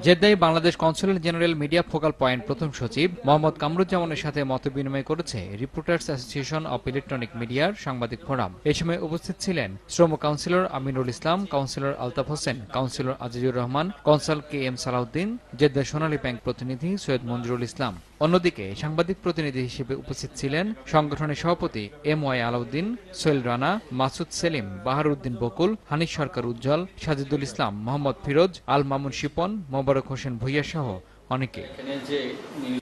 জেদ্দায় Bangladesh consulate general media focal point প্রথম সচিব মোহাম্মদ কামরুজ্জামানের সাথে মতবিনিময় করেছে রিপোর্টার্স অ্যাসোসিয়েশন অব ইলেকট্রনিক মিডিয়ার সাংবাদিক ফোরাম। এই সময় উপস্থিত ছিলেন শ্রম councillor Aminul Islam, councillor Altaf Hossain, councillor Azizur Rahman, consul K M Salauddin, Jeddah Sonali bank প্রতিনিধি সৈয়দ মঞ্জুরুল ইসলাম। অন্যদিকে সাংবাদিক প্রতিনিধি হিসেবে উপস্থিত ছিলেন সংগঠনের সভাপতি এম ওয়াই আলাউদ্দিন, সোহেল রানা, মাসুদ সেলিম, বাহারউদ্দিন বকুল, হানিফ সরকার উজ্জ্বল, সাজিদুল ইসলাম, মোহাম্মদ ফিরোজ, আল মামুন শিপন, মোবারক হোসেন ভুইয়া সহ অনেকে।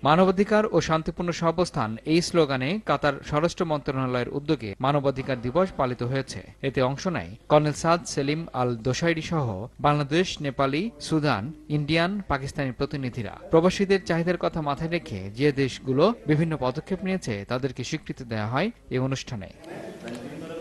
মানবাধিকার ও শান্তিপূর্ণ সহাবস্থান এই স্লোগানে কাতার স্বরাষ্ট্র মন্ত্রণালয়ের উদ্যোগে মানবাধিকার দিবস পালিত হয়েছে। এতে অংশ নেয় কর্নেল সাদ সেলিম আল দোসাইরি সহ বাংলাদেশ, নেপালি, সুদান, ইন্ডিয়ান, পাকিস্তানি প্রতিনিধিরা। প্রবাসীদের চাহিদার কথা মাথায় রেখে যে দেশগুলো বিভিন্ন পদক্ষেপ নিয়েছে তাদেরকে স্বীকৃতি দেওয়া হয় এই অনুষ্ঠানে।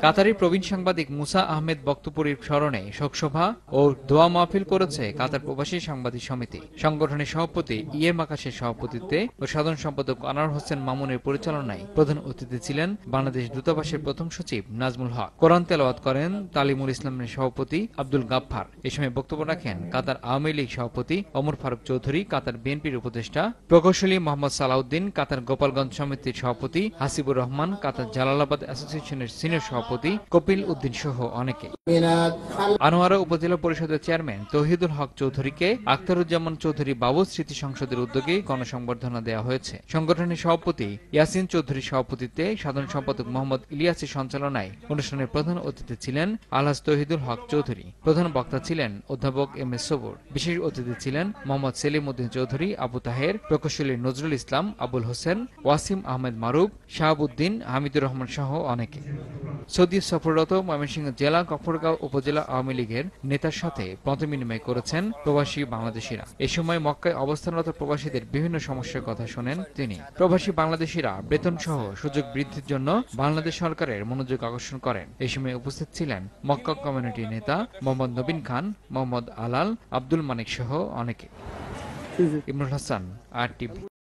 কাতারি প্রবীণ সাংবাদিক মুসা আহমেদ বক্তপুরীর স্মরণে শোকসভা ও দোয়া মাহফিল করেছে কাতার প্রবাসী সাংবাদিক সমিতি। সংগঠনের সভাপতি ইয়ে মাকাশের সভাপতিত্বে ও সাধারণ সম্পাদক আনোয়ার হোসেন মামুনের পরিচালনায় প্রধান অতিথি ছিলেন বাংলাদেশ দূতাবাসের প্রথম সচিব নাজমুল হক। কোরআন তেলাওয়াত করেন তালিমুল ইসলামের সভাপতি আব্দুল গাফফার। এ সময় বক্তব্য রাখেন কাতার আওয়ামী লীগ সভাপতি ওমর ফারুক চৌধুরী, কাতার বিএনপির উপদেষ্টা প্রকৌশলী মোহাম্মদ সালাউদ্দিন, কাতার গোপালগঞ্জ সমিতির সভাপতি হাসিবুর রহমান, কাতার জালালাবাদ অ্যাসোসিয়েশনের সিনিয়র সভাপতি কপিল উদ্দিন সহ অনেকে। আনোয়ারা উপজেলা পরিষদের চেয়ারম্যান তৌহিদুল হক চৌধুরীকে আখতারুজ্জামান চৌধুরী বাবু স্মৃতি সংসদের উদ্যোগে গণসংবর্ধনা দেওয়া হয়েছে। সংগঠনের সভাপতি ইয়াসিন চৌধুরীর সভাপতিত্বে সাধারণ সম্পাদক মোহাম্মদ ইলিয়াসের সঞ্চালনায় অনুষ্ঠানের প্রধান অতিথি ছিলেন আলহাজ তৌহিদুল হক চৌধুরী। প্রধান বক্তা ছিলেন অধ্যাপক এম এস সবুর। বিশেষ অতিথি ছিলেন মোহাম্মদ সেলিম উদ্দিন চৌধুরী, আবু তাহের, প্রকৌশলী নজরুল ইসলাম, আবুল হোসেন, ওয়াসিম আহমেদ মারুফ, শাহাবুদ্দিন, হামিদুর রহমান সহ অনেকে। সৌদি সফররত ময়মনসিংহ জেলা গফরগাঁও উপজেলা আওয়ামী লীগের নেতার সাথে মতবিনিময় করেছেন প্রবাসী বাংলাদেশিরা। এ সময় মক্কায় অবস্থানরত প্রবাসীদের বিভিন্ন সমস্যার কথা শোনেন তিনি। প্রবাসী বাংলাদেশিরা বেতন সহ সুযোগ বৃদ্ধির জন্য বাংলাদেশ সরকারের মনোযোগ আকর্ষণ করেন। এ সময় উপস্থিত ছিলেন মক্কা কমিউনিটি নেতা মোহাম্মদ নবীন খান, মোহাম্মদ আলাল, আব্দুল মানিক সহ অনেকে। ইমরুল হাসান, RTV।